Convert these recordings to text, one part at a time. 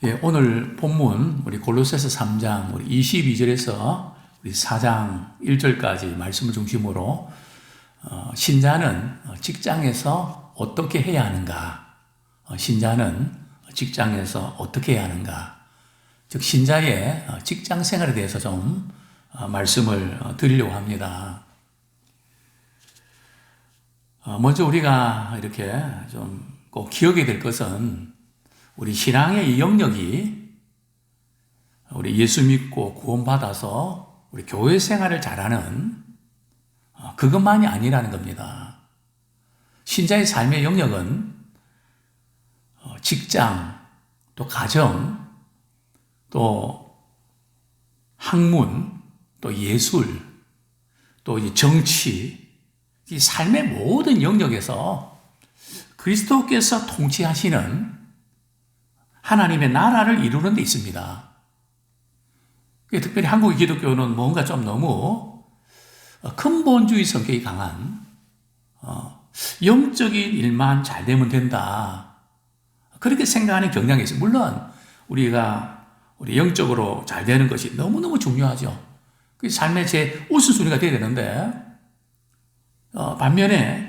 예, 오늘 본문 우리 골로새서 3장 우리 22절에서 우리 4장 1절까지 말씀을 중심으로 신자는 직장에서 어떻게 해야 하는가? 신자는 직장에서 어떻게 해야 하는가? 즉 신자의 직장 생활에 대해서 좀 말씀을 드리려고 합니다. 먼저 우리가 이렇게 좀 꼭 기억해야 될 것은 우리 신앙의 이 영역이 우리 예수 믿고 구원받아서 우리 교회 생활을 잘하는 그것만이 아니라는 겁니다. 신자의 삶의 영역은 직장, 또 가정, 또 학문, 또 예술, 또 정치, 이 삶의 모든 영역에서 그리스도께서 통치하시는 하나님의 나라를 이루는 데 있습니다. 특별히 한국의 기독교는 뭔가 좀 너무 근본주의 성격이 강한 영적인 일만 잘 되면 된다. 그렇게 생각하는 경향이 있어요. 물론 우리 영적으로 잘 되는 것이 너무너무 중요하죠. 그 삶의 제 우선순위가 되어야 되는데 반면에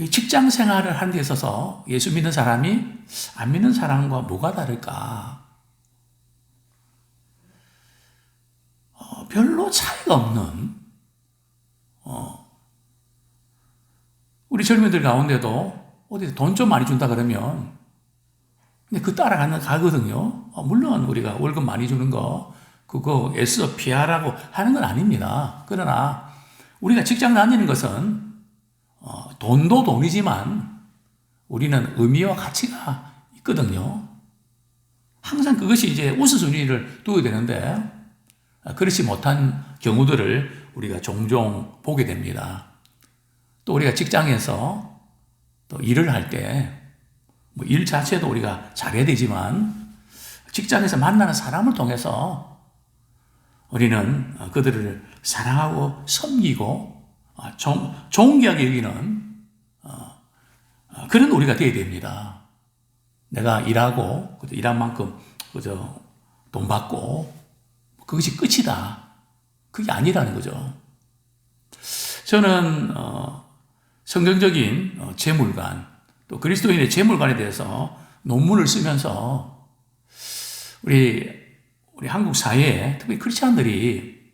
직장 생활을 하는 데 있어서 예수 믿는 사람이 안 믿는 사람과 뭐가 다를까? 별로 차이가 없는 우리 젊은이들 가운데도 어디 돈 좀 많이 준다 그러면 근데 그 가거든요. 물론 우리가 월급 많이 주는 거 그거 애써 피하라고 하는 건 아닙니다. 그러나 우리가 직장 다니는 것은 돈도 돈이지만 우리는 의미와 가치가 있거든요. 항상 그것이 이제 우선순위를 둬야 되는데 그렇지 못한 경우들을 우리가 종종 보게 됩니다. 또 우리가 직장에서 또 일을 할 때 일 자체도 우리가 잘해야 되지만 직장에서 만나는 사람을 통해서 우리는 그들을 사랑하고 섬기고 존귀하게 여기는 그런 우리가 되어야 됩니다. 내가 일하고 일한 만큼 그저 돈 받고 그것이 끝이다. 그게 아니라는 거죠. 저는 성경적인 재물관 또 그리스도인의 재물관에 대해서 논문을 쓰면서 우리 한국 사회에 특히 크리스찬들이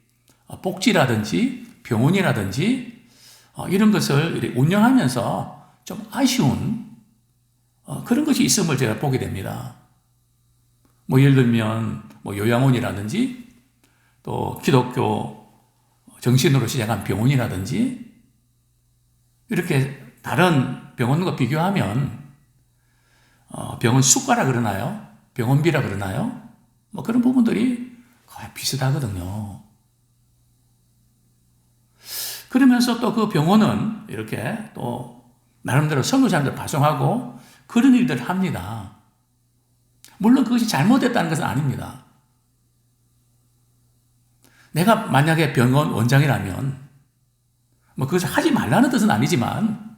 복지라든지 병원이라든지 이런 것을 운영하면서 좀 아쉬운 그런 것이 있음을 제가 보게 됩니다. 예를 들면 요양원이라든지 또 기독교 정신으로 시작한 병원이라든지 이렇게 다른 병원과 비교하면 병원 수가라 그러나요? 병원비라 그러나요? 그런 부분들이 거의 비슷하거든요. 그러면서 또 그 병원은 이렇게 또 나름대로 선교사님들 파송하고 그런 일들을 합니다. 물론 그것이 잘못됐다는 것은 아닙니다. 내가 만약에 병원 원장이라면 그것을 하지 말라는 뜻은 아니지만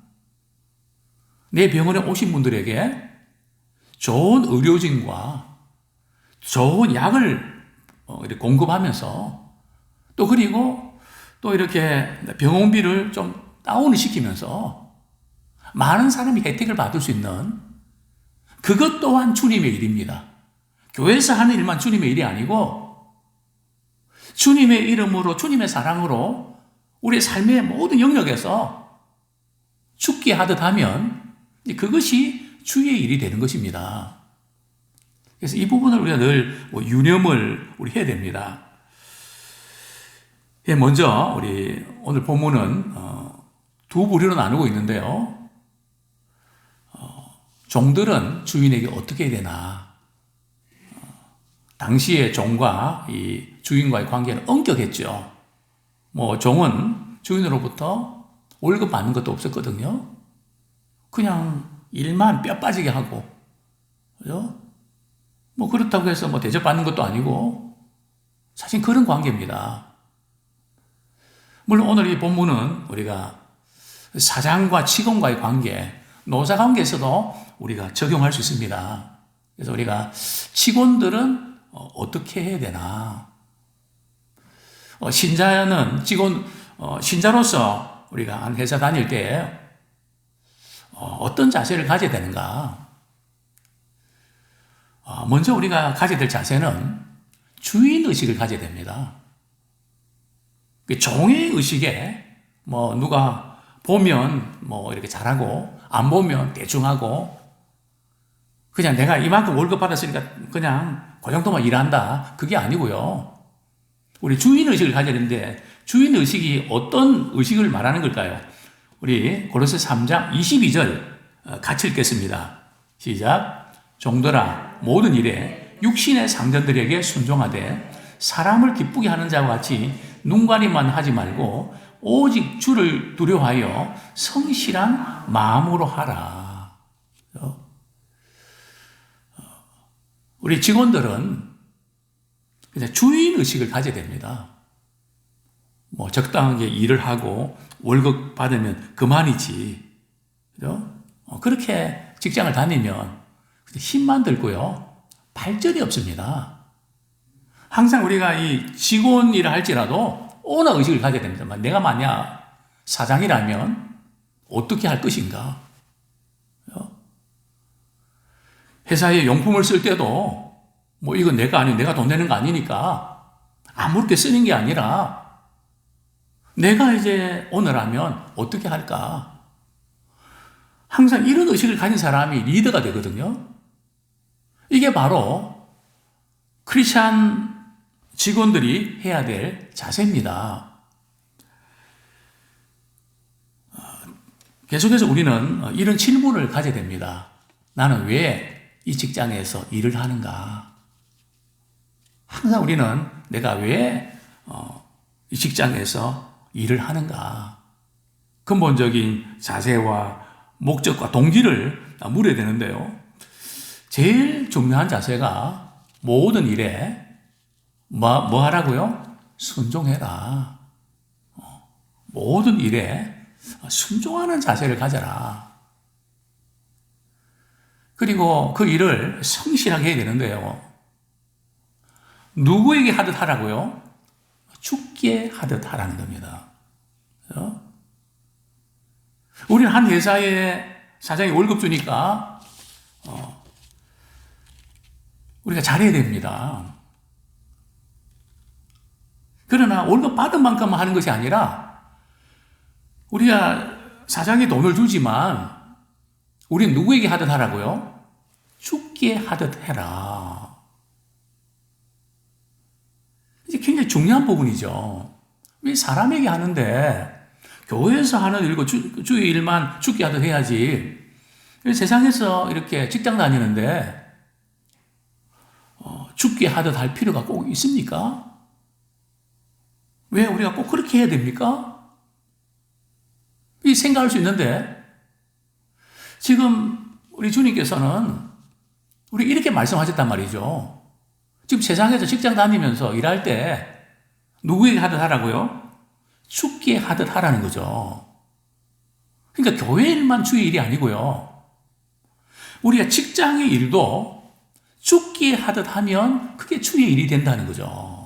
내 병원에 오신 분들에게 좋은 의료진과 좋은 약을 공급하면서 또 그리고 또 이렇게 병원비를 좀 다운을 시키면서 많은 사람이 혜택을 받을 수 있는 그것 또한 주님의 일입니다. 교회에서 하는 일만 주님의 일이 아니고 주님의 이름으로 주님의 사랑으로 우리의 삶의 모든 영역에서 죽게 하듯 하면 그것이 주의 일이 되는 것입니다. 그래서 이 부분을 우리가 늘 유념을 해야 됩니다. 먼저 우리 오늘 본문은 두 부류로 나누고 있는데요. 종들은 주인에게 어떻게 해야 되나? 당시의 종과 이 주인과의 관계는 엄격했죠. 종은 주인으로부터 월급 받는 것도 없었거든요. 그냥 일만 뼈 빠지게 하고, 그죠? 그렇다고 해서 대접받는 것도 아니고, 사실 그런 관계입니다. 물론 오늘 이 본문은 우리가 사장과 직원과의 관계, 노사 관계에서도 우리가 적용할 수 있습니다. 그래서 우리가 직원들은 어떻게 해야 되나? 신자로서 우리가 한 회사 다닐 때 어떤 자세를 가져야 되는가? 먼저 우리가 가져야 될 자세는 주인의식을 가져야 됩니다. 종의 의식에 누가 보면 이렇게 잘하고 안 보면 대충 하고 그냥 내가 이만큼 월급 받았으니까 그냥 그 정도만 일한다. 그게 아니고요. 우리 주인의식을 가져야 되는데 주인의식이 어떤 의식을 말하는 걸까요? 우리 고로새 3장 22절 같이 읽겠습니다. 시작. 종들아 모든 일에 육신의 상전들에게 순종하되 사람을 기쁘게 하는 자와 같이 눈가림만 하지 말고 오직 주를 두려워하여 성실한 마음으로 하라. 우리 직원들은 그냥 주인의식을 가져야 됩니다. 적당하게 일을 하고 월급 받으면 그만이지. 그죠? 그렇게 직장을 다니면 힘만 들고요. 발전이 없습니다. 항상 우리가 이 직원이라 할지라도 오너 의식을 가져야 됩니다. 내가 만약 사장이라면 어떻게 할 것인가? 회사에 용품을 쓸 때도 이건 내가 돈 내는 거 아니니까 아무렇게 쓰는 게 아니라 내가 이제 오너라면 어떻게 할까? 항상 이런 의식을 가진 사람이 리더가 되거든요. 이게 바로 크리스찬 직원들이 해야 될 자세입니다. 계속해서 우리는 이런 질문을 가져야 됩니다. 나는 왜 이 직장에서 일을 하는가? 항상 우리는 내가 왜 이 직장에서 일을 하는가? 근본적인 자세와 목적과 동기를 물어야 되는데요. 제일 중요한 자세가 모든 일에 뭐 하라고요? 순종해라. 모든 일에 순종하는 자세를 가져라. 그리고 그 일을 성실하게 해야 되는데요. 누구에게 하듯 하라고요? 주께 하듯 하라는 겁니다. 그렇죠? 우리는 한 회사에 사장이 월급 주니까 우리가 잘해야 됩니다. 그러나 월급 받은 만큼만 하는 것이 아니라 우리가 사장이 돈을 주지만 우리는 누구에게 하듯 하라고요? 주께 하듯 해라. 이제 굉장히 중요한 부분이죠. 왜 사람에게 하는데 교회에서 하는 일고 주의 일만 주께 하듯 해야지. 세상에서 이렇게 직장 다니는데 주께 하듯 할 필요가 꼭 있습니까? 왜 우리가 꼭 그렇게 해야 됩니까? 이 생각할 수 있는데 지금 우리 주님께서는 우리 이렇게 말씀하셨단 말이죠. 지금 세상에서 직장 다니면서 일할 때 누구에게 하듯 하라고요? 주께 하듯 하라는 거죠. 그러니까 교회 일만 주의 일이 아니고요. 우리가 직장의 일도 주께 하듯 하면 그게 주의 일이 된다는 거죠.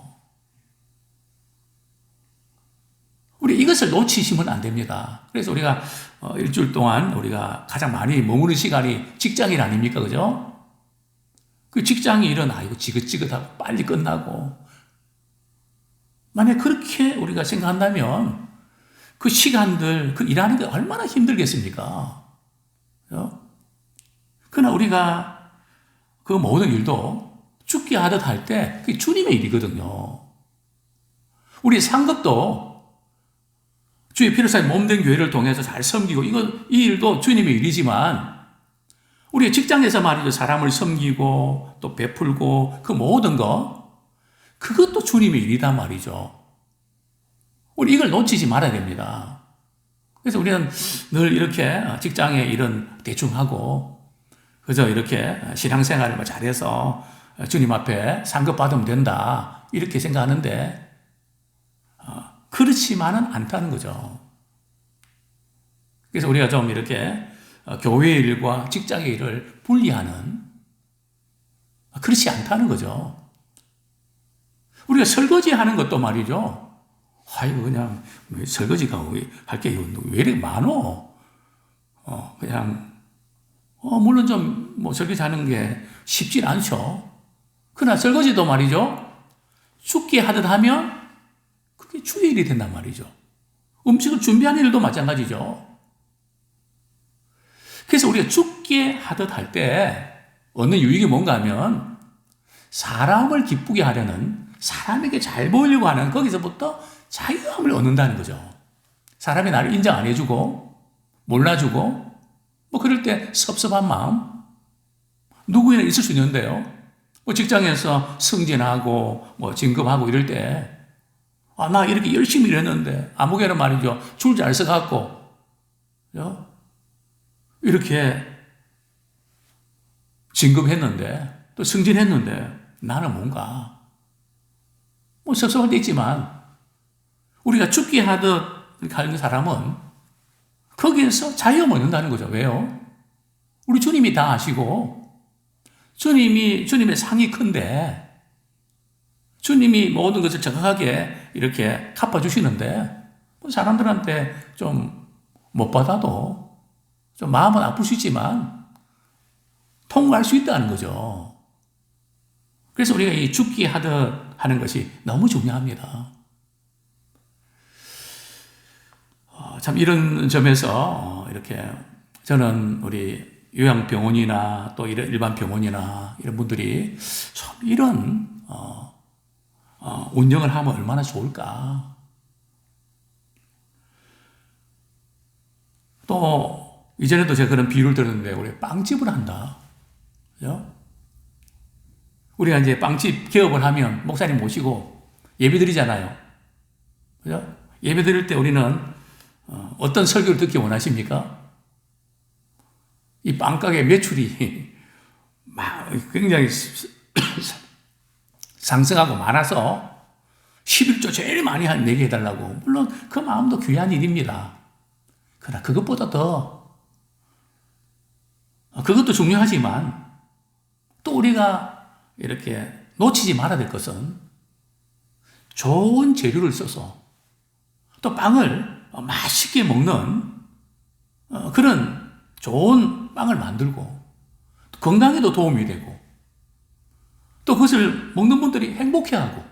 우리 이것을 놓치시면 안 됩니다. 그래서 우리가 일주일 동안 우리가 가장 많이 머무는 시간이 직장일 아닙니까? 그죠? 그 직장의 일은 이거 지긋지긋하고 빨리 끝나고 만약 그렇게 우리가 생각한다면 그 시간들, 그 일하는 게 얼마나 힘들겠습니까? 그죠? 그러나 우리가 그 모든 일도 주께 하듯 할 때 그게 주님의 일이거든요. 우리 상급도 주의 피로 쌓인 몸된 교회를 통해서 잘 섬기고 이 일도 주님의 일이지만 우리 직장에서 말이죠. 사람을 섬기고 또 베풀고 그 모든 거 그것도 주님의 일이단 말이죠. 우리 이걸 놓치지 말아야 됩니다. 그래서 우리는 늘 이렇게 직장의 일은 대충 하고 그저 이렇게 신앙생활을 잘해서 주님 앞에 상급 받으면 된다 이렇게 생각하는데 그렇지만은 않다는 거죠. 그래서 우리가 좀 이렇게 교회 일과 직장의 일을 분리하는 그렇지 않다는 거죠. 우리가 설거지 하는 것도 말이죠. 아이고, 그냥, 설거지가 할 게 왜 이렇게 많어? 그냥, 물론 좀, 설거지 하는 게 쉽진 않죠. 그러나 설거지도 말이죠. 죽게 하듯 하면 그게 주의 일이 된단 말이죠. 음식을 준비하는 일도 마찬가지죠. 그래서 우리가 죽게 하듯 할 때 얻는 유익이 뭔가 하면 사람을 기쁘게 하려는, 사람에게 잘 보이려고 하는 거기서부터 자유함을 얻는다는 거죠. 사람이 나를 인정 안 해주고 몰라주고 그럴 때 섭섭한 마음 누구에나 있을 수 있는데요. 직장에서 승진하고 진급하고 이럴 때 나 이렇게 열심히 일했는데 아무개는 말이죠. 줄 잘 서갖고 이렇게 진급했는데 또 승진했는데 나는 뭔가 섭섭할 때 있지만 우리가 죽게 하듯 하는 사람은 거기에서 자유함을 얻는다는 거죠. 왜요? 우리 주님이 다 아시고 주님의 상이 큰데 주님이 모든 것을 정확하게 이렇게 갚아주시는데 사람들한테 좀 못 받아도 좀 마음은 아플 수 있지만 통과할 수 있다는 거죠. 그래서 우리가 이 죽게 하듯 하는 것이 너무 중요합니다. 참 이런 점에서 이렇게 저는 우리 요양병원이나 또 이런 일반 병원이나 이런 분들이 참 이런 운영을 하면 얼마나 좋을까. 또 이전에도 제가 그런 비유를 들었는데 우리 빵집을 한다. 그죠? 우리가 이제 빵집 개업을 하면 목사님 모시고 예배 드리잖아요. 그죠? 예배 드릴 때 우리는 어떤 설교를 듣기 원하십니까? 이 빵가게 매출이 굉장히 상승하고 많아서 11조 제일 많이 내게 해달라고. 물론 그 마음도 귀한 일입니다. 그러나 그것보다 더 그것도 중요하지만 또 우리가 이렇게 놓치지 말아야 될 것은 좋은 재료를 써서 또 빵을 맛있게 먹는 그런 좋은 빵을 만들고 건강에도 도움이 되고 또 그것을 먹는 분들이 행복해하고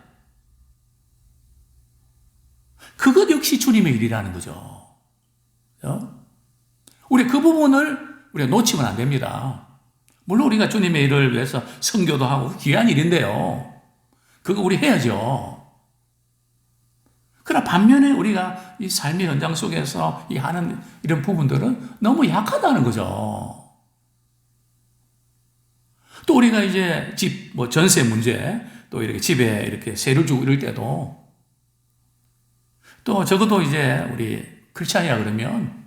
그것 역시 주님의 일이라는 거죠. 우리 그 부분을 우리가 놓치면 안 됩니다. 물론 우리가 주님의 일을 위해서 선교도 하고 귀한 일인데요. 그거 우리 해야죠. 그러나 반면에 우리가 이 삶의 현장 속에서 이 하는 이런 부분들은 너무 약하다는 거죠. 또 우리가 이제 전세 문제, 또 이렇게 집에 이렇게 세를 주고 이럴 때도 또 적어도 이제 우리 크리스찬이라 그러면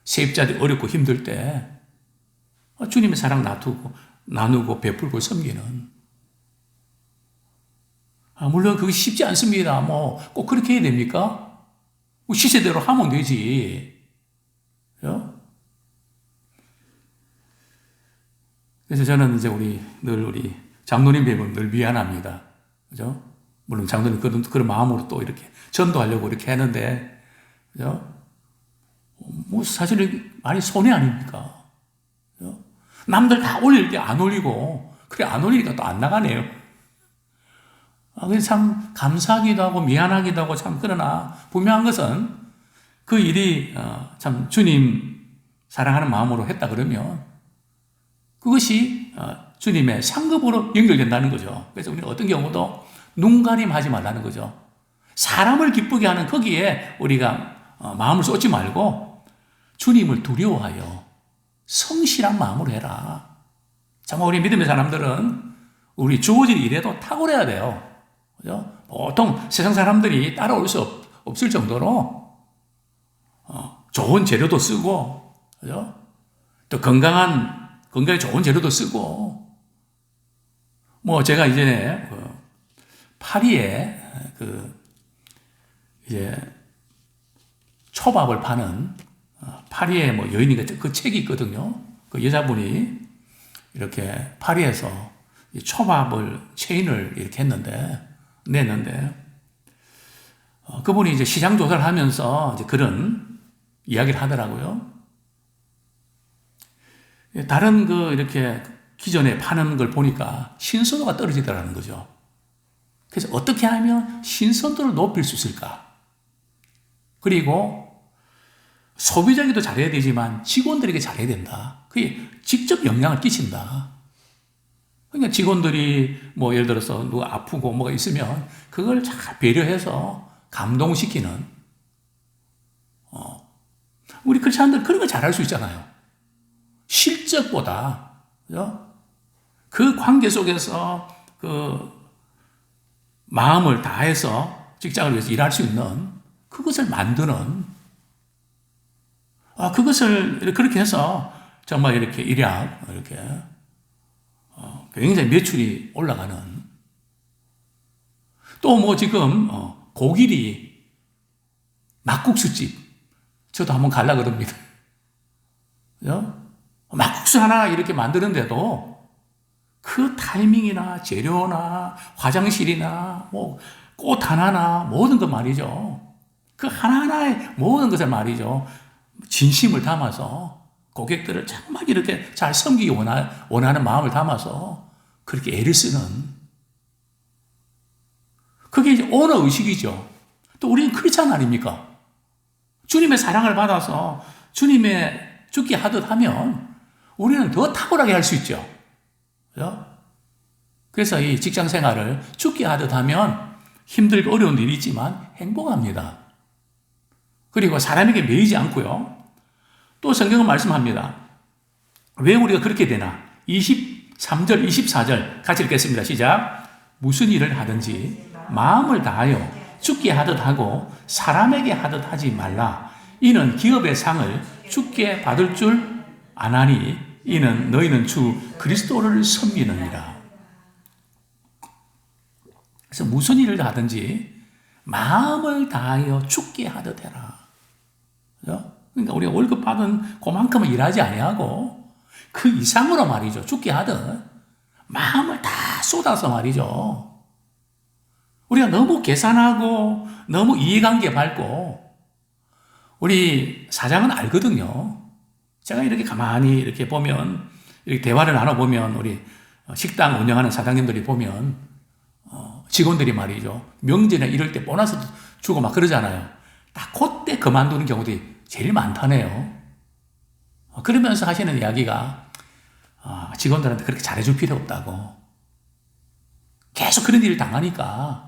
세입자들이 어렵고 힘들 때 주님의 사랑 나누고 베풀고 섬기는. 물론 그게 쉽지 않습니다. 꼭 그렇게 해야 됩니까? 시세대로 하면 되지. 그죠? 그래서 저는 이제 우리 장로님 뵈면 늘 미안합니다. 그죠? 물론 장로님 그런 마음으로 또 이렇게 전도하려고 이렇게 했는데, 그죠? 사실은 많이 손해 아닙니까? 그죠? 남들 다 올릴 때 안 올리고, 그래, 안 올리니까 또 안 나가네요. 그래서 참 감사하기도 하고 미안하기도 하고 참 그러나 분명한 것은 그 일이 참 주님 사랑하는 마음으로 했다 그러면 그것이 주님의 상급으로 연결된다는 거죠. 그래서 우리는 어떤 경우도 눈가림하지 말라는 거죠. 사람을 기쁘게 하는 거기에 우리가 마음을 쏟지 말고 주님을 두려워하여 성실한 마음으로 해라. 정말 우리 믿음의 사람들은 우리 주어진 일에도 탁월해야 돼요. 그죠? 보통 세상 사람들이 따라올 수 없을 정도로 좋은 재료도 쓰고, 그죠? 또 건강에 좋은 재료도 쓰고, 제가 이전에 파리에 이제 초밥을 파는 파리에 여인이 그 책이 있거든요. 그 여자분이 이렇게 파리에서 초밥을 체인을 이렇게 냈는데, 그분이 이제 시장 조사를 하면서 이제 그런 이야기를 하더라고요. 다른 이렇게 기존에 파는 걸 보니까 신선도가 떨어지더라는 거죠. 그래서 어떻게 하면 신선도를 높일 수 있을까? 그리고 소비자에게도 잘해야 되지만 직원들에게 잘해야 된다. 그게 직접 영향을 끼친다. 그러니까 직원들이 뭐 예를 들어서 누가 아프고 뭐가 있으면 그걸 잘 배려해서 감동시키는, 우리 크리스찬들 그런 거 잘할 수 있잖아요. 실적보다, 그죠? 그 관계 속에서 마음을 다해서 직장을 위해서 일할 수 있는 그것을 만드는, 그것을 그렇게 해서 정말 이렇게 일약 이렇게 굉장히 매출이 올라가는, 또 뭐 지금 고기리 막국수집 저도 한번 가려고 그럽니다. 그죠? 막국수 하나 이렇게 만드는데도 그 타이밍이나 재료나 화장실이나 뭐 꽃 하나나 모든 것 말이죠. 그 하나하나의 모든 것을 말이죠. 진심을 담아서 고객들을 정말 이렇게 잘 섬기기 원하는 마음을 담아서 그렇게 애를 쓰는, 그게 이제 오너 의식이죠. 또 우리는 크리스찬 아닙니까? 주님의 사랑을 받아서 주님의 죽게 하듯 하면 우리는 더 탁월하게 할 수 있죠. 그죠? 그래서 이 직장 생활을 죽게 하듯 하면 힘들고 어려운 일이 있지만 행복합니다. 그리고 사람에게 매이지 않고요. 또 성경은 말씀합니다. 왜 우리가 그렇게 되나? 23절, 24절 같이 읽겠습니다. 시작. 무슨 일을 하든지 마음을 다하여 죽게 하듯 하고 사람에게 하듯 하지 말라. 이는 기업의 상을 죽게 받을 줄 아나니 이는 너희는 주 그리스도를 섬기느니라. 그래서 무슨 일을 하든지 마음을 다하여 죽게 하듯 해라. 그죠? 그러니까 우리가 월급 받은 그만큼은 일하지 아니하고 그 이상으로 말이죠. 죽게 하듯 마음을 다 쏟아서 말이죠. 우리가 너무 계산하고 너무 이해관계 밟고, 우리 사장은 알거든요. 제가 이렇게 가만히 이렇게 보면, 이렇게 대화를 나눠보면 우리 식당 운영하는 사장님들이 보면 직원들이 말이죠. 명절이나 이럴 때 보너스 주고 막 그러잖아요. 딱 그때 그만두는 경우들이 제일 많다네요. 그러면서 하시는 이야기가 직원들한테 그렇게 잘해줄 필요 없다고. 계속 그런 일을 당하니까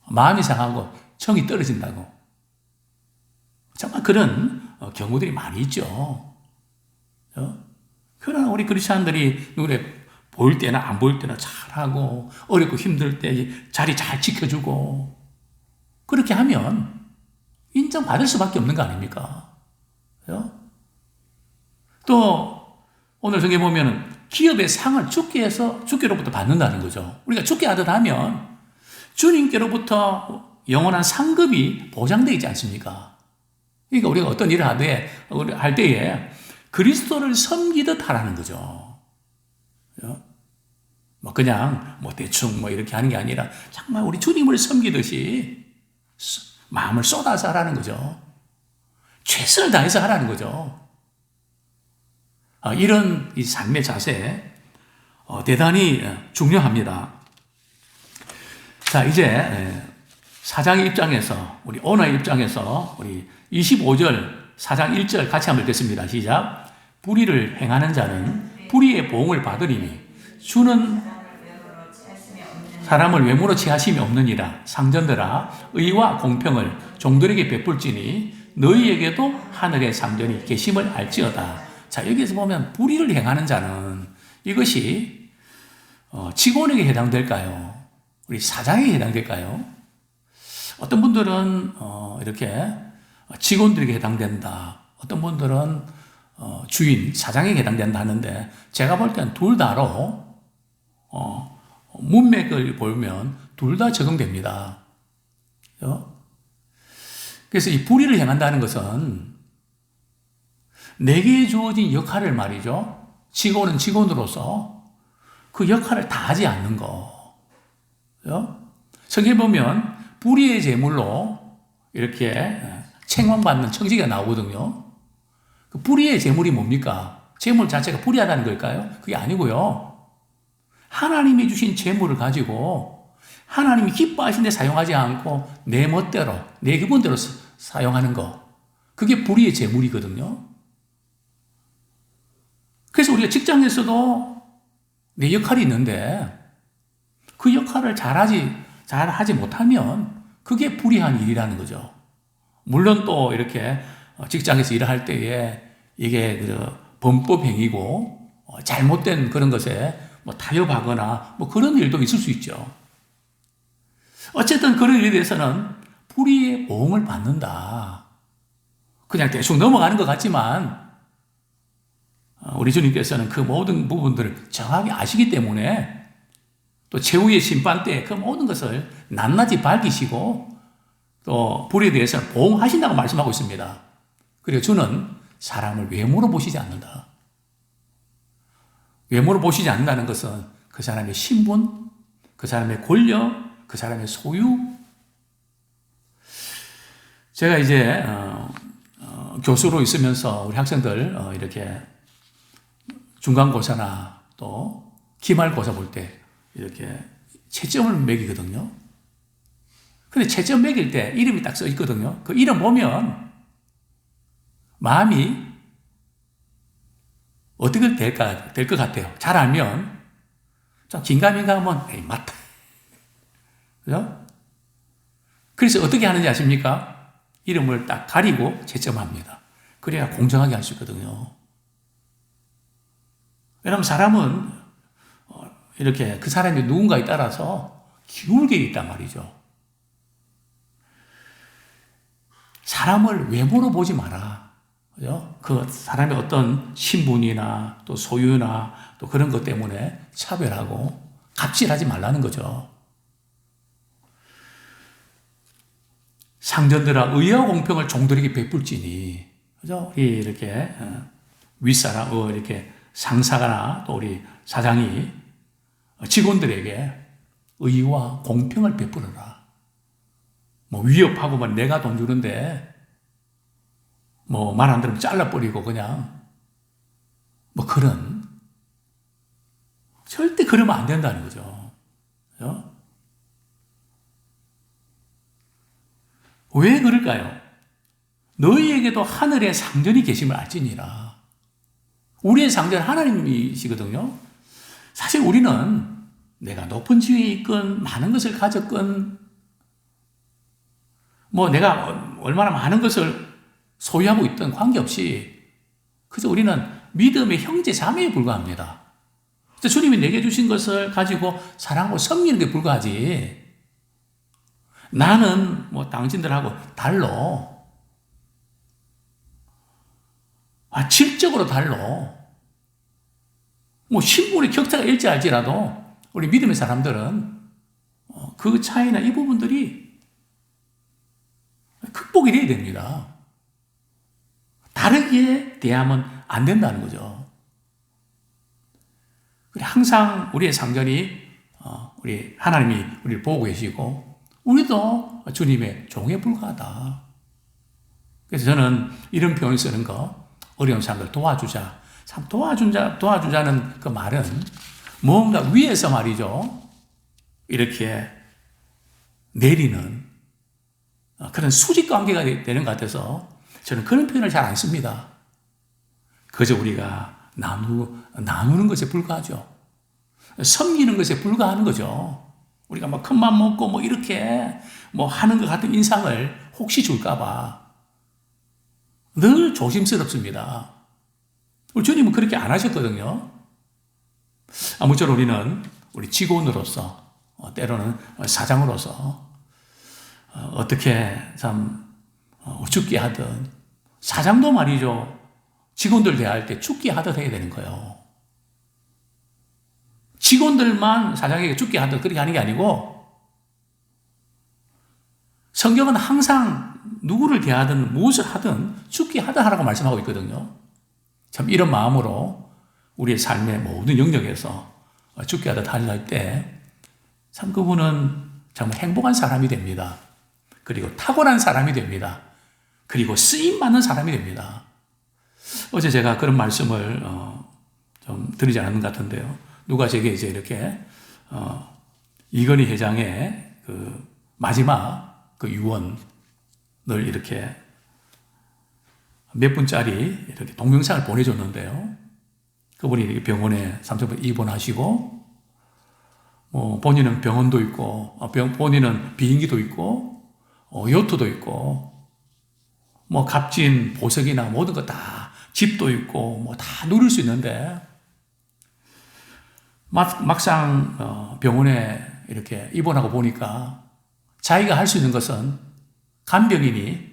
마음이 상하고 정이 떨어진다고. 정말 그런 경우들이 많이 있죠. 그러나 우리 크리스찬들이 눈에 보일 때나 안 보일 때나 잘하고 어렵고 힘들 때 자리 잘 지켜주고 그렇게 하면 인정받을 수밖에 없는 거 아닙니까? 또 오늘 성경에 보면 기업의 상을 주께로부터 받는다는 거죠. 우리가 주께 하듯 하면 주님께로부터 영원한 상급이 보장되어 있지 않습니까? 그러니까 우리가 어떤 일을 할 때에 그리스도를 섬기듯 하라는 거죠. 뭐 그냥 뭐 대충 뭐 이렇게 하는 게 아니라 정말 우리 주님을 섬기듯이 마음을 쏟아서 하라는 거죠. 최선을 다해서 하라는 거죠. 이런 이 삶의 자세 대단히 중요합니다. 자, 이제 사장의 입장에서, 우리 오너의 입장에서 우리 25절, 사장 1절 같이 한번 읽겠습니다. 시작. 불의를 행하는 자는 불의의 보응을 받으리니 주는 사람을 외모로 취하심이 없느니라. 상전들아 의와 공평을 종들에게 베풀지니 너희에게도 하늘의 상전이 계심을 알지어다. 자, 여기서 보면 불의를 행하는 자는 이것이 직원에게 해당될까요? 우리 사장에게 해당될까요? 어떤 분들은 이렇게 직원들에게 해당된다. 어떤 분들은 주인, 사장에게 해당된다 하는데 제가 볼 때는 둘 다로 문맥을 보면 둘 다 적용됩니다. 그래서 이 불의를 행한다는 것은 내게 주어진 역할을 말이죠. 직원은 직원으로서 그 역할을 다 하지 않는 거. 성경에 보면 불의의 제물로 이렇게 책망받는 청지기가 나오거든요. 그 불의의 제물이 뭡니까? 제물 자체가 불의하다는 걸까요? 그게 아니고요. 하나님이 주신 제물을 가지고 하나님이 기뻐하신 데 사용하지 않고 내 멋대로, 내 기분대로 사용하는 거. 그게 불의의 제물이거든요. 그래서 우리가 직장에서도 내 역할이 있는데 그 역할을 잘하지 못하면 그게 불의한 일이라는 거죠. 물론 또 이렇게 직장에서 일을 할 때에 이게 범법 행위고 잘못된 그런 것에 뭐 타협하거나 뭐 그런 일도 있을 수 있죠. 어쨌든 그런 일에 대해서는 불의의 보응을 받는다. 그냥 대충 넘어가는 것 같지만 우리 주님께서는 그 모든 부분들을 정확히 아시기 때문에 또 최후의 심판 때 그 모든 것을 낱낱이 밝히시고 또 불의에 대해서는 보응하신다고 말씀하고 있습니다. 그리고 주는 사람을 외모로 보시지 않는다. 외모로 보시지 않는다는 것은 그 사람의 신분, 그 사람의 권력, 그 사람의 소유. 제가 이제 교수로 있으면서 우리 학생들 이렇게 중간고사나 또 기말고사 볼 때 이렇게 채점을 매기거든요. 근데 채점 매길 때 이름이 딱 써 있거든요. 그 이름 보면 마음이 어떻게 될 것 같아요. 잘 알면 좀 긴가민가하면 에이 맞다. 그죠? 그래서 어떻게 하는지 아십니까? 이름을 딱 가리고 채점합니다. 그래야 공정하게 할 수 있거든요. 왜냐하면 사람은 이렇게 그 사람이 누군가에 따라서 기울게 있단 말이죠. 사람을 외모로 보지 마라. 그죠? 그 사람의 어떤 신분이나 또 소유나 또 그런 것 때문에 차별하고 갑질하지 말라는 거죠. 상전들아 의와 공평을 종들에게 베풀지니, 그죠? 우리 이렇게 윗사람, 이렇게 상사나 또 우리 사장이 직원들에게 의와 공평을 베풀어라. 뭐 위협하고만 내가 돈 주는데 뭐 말 안 들으면 잘라버리고 그냥 뭐 그런 절대 그러면 안 된다는 거죠. 그죠? 왜 그럴까요? 너희에게도 하늘에 상전이 계심을 알지니라. 우리의 상전은 하나님이시거든요. 사실 우리는 내가 높은 지위에 있건 많은 것을 가졌건 뭐 내가 얼마나 많은 것을 소유하고 있던 관계없이 그저 우리는 믿음의 형제 자매에 불과합니다. 주님이 내게 주신 것을 가지고 사랑하고 섬기는 게 불과하지. 나는 뭐 당신들하고 달로, 질적으로 달로, 뭐 신분의 격차가 일치할지라도 우리 믿음의 사람들은 그 차이나 이 부분들이 극복이 돼야 됩니다. 다르게 대하면 안 된다는 거죠. 항상 우리의 상전이 우리 하나님이 우리를 보고 계시고 우리도 주님의 종에 불과하다. 그래서 저는 이런 표현을 쓰는 거, 어려운 사람들 도와주자. 참 도와주자는 그 말은 뭔가 위에서 말이죠. 이렇게 내리는 그런 수직 관계가 되는 것 같아서 저는 그런 표현을 잘 안 씁니다. 그저 우리가 나누는 것에 불과하죠. 섬기는 것에 불과하는 거죠. 우리가 막 큰맘 먹고 뭐 이렇게 뭐 하는 것 같은 인상을 혹시 줄까봐 늘 조심스럽습니다. 우리 주님은 그렇게 안 하셨거든요. 아무쪼록 우리 직원으로서 때로는 사장으로서 어떻게 참 죽게 하든 사장도 말이죠. 직원들 대할 때 죽게 하듯 해야 되는 거예요. 직원들만 사장에게 죽게 하듯 그렇게 하는 게 아니고 성경은 항상 누구를 대하든 무엇을 하든 죽게 하듯 하라고 말씀하고 있거든요. 참 이런 마음으로 우리의 삶의 모든 영역에서 죽게 하다 달날 때 참 그분은 정말 행복한 사람이 됩니다. 그리고 탁월한 사람이 됩니다. 그리고 쓰임받는 사람이 됩니다. 어제 제가 그런 말씀을 좀 드리지 않은 것 같은데요. 누가 제게 이제 이렇게 이건희 회장의 그 마지막 그 유언을 이렇게 몇 분짜리 이렇게 동영상을 보내줬는데요. 그분이 병원에 삼성병 입원하시고, 본인은 병원도 있고, 본인은 비행기도 있고, 요트도 있고, 값진 보석이나 모든 거 다, 집도 있고, 다 누릴 수 있는데, 막상 병원에 이렇게 입원하고 보니까 자기가 할 수 있는 것은 간병인이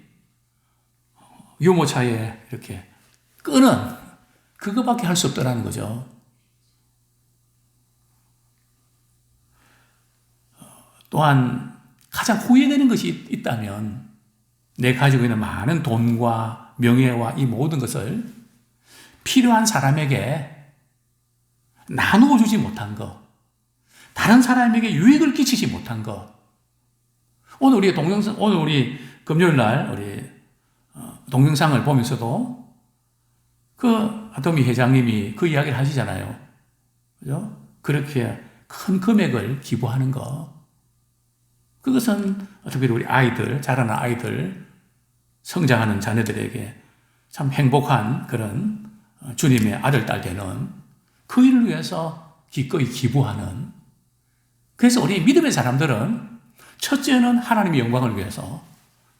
유모차에 이렇게 끄는 그거밖에 할 수 없다는 거죠. 또한 가장 후회되는 것이 있다면 내 가지고 있는 많은 돈과 명예와 이 모든 것을 필요한 사람에게 나누어 주지 못한 것, 다른 사람에게 유익을 끼치지 못한 것. 오늘 우리 금요일 날 우리 동영상을 보면서도 그 아토미 회장님이 그 이야기를 하시잖아요. 그죠? 그렇게 큰 금액을 기부하는 것. 그것은 특별히 우리 아이들, 자라는 아이들, 성장하는 자녀들에게 참 행복한 그런 주님의 아들, 딸 되는 그 일을 위해서 기꺼이 기부하는. 그래서 우리 믿음의 사람들은 첫째는 하나님의 영광을 위해서,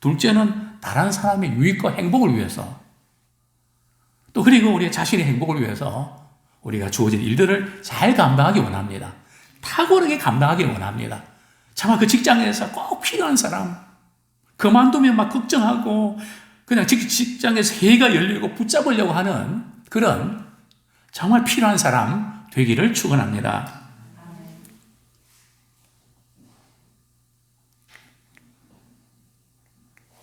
둘째는 다른 사람의 유익과 행복을 위해서, 또 그리고 우리 자신의 행복을 위해서 우리가 주어진 일들을 잘 감당하기 원합니다. 탁월하게 감당하기 원합니다. 정말 그 직장에서 꼭 필요한 사람, 그만두면 막 걱정하고 그냥 직장에서 해가 열리고 붙잡으려고 하는 그런 정말 필요한 사람 되기를 축원합니다.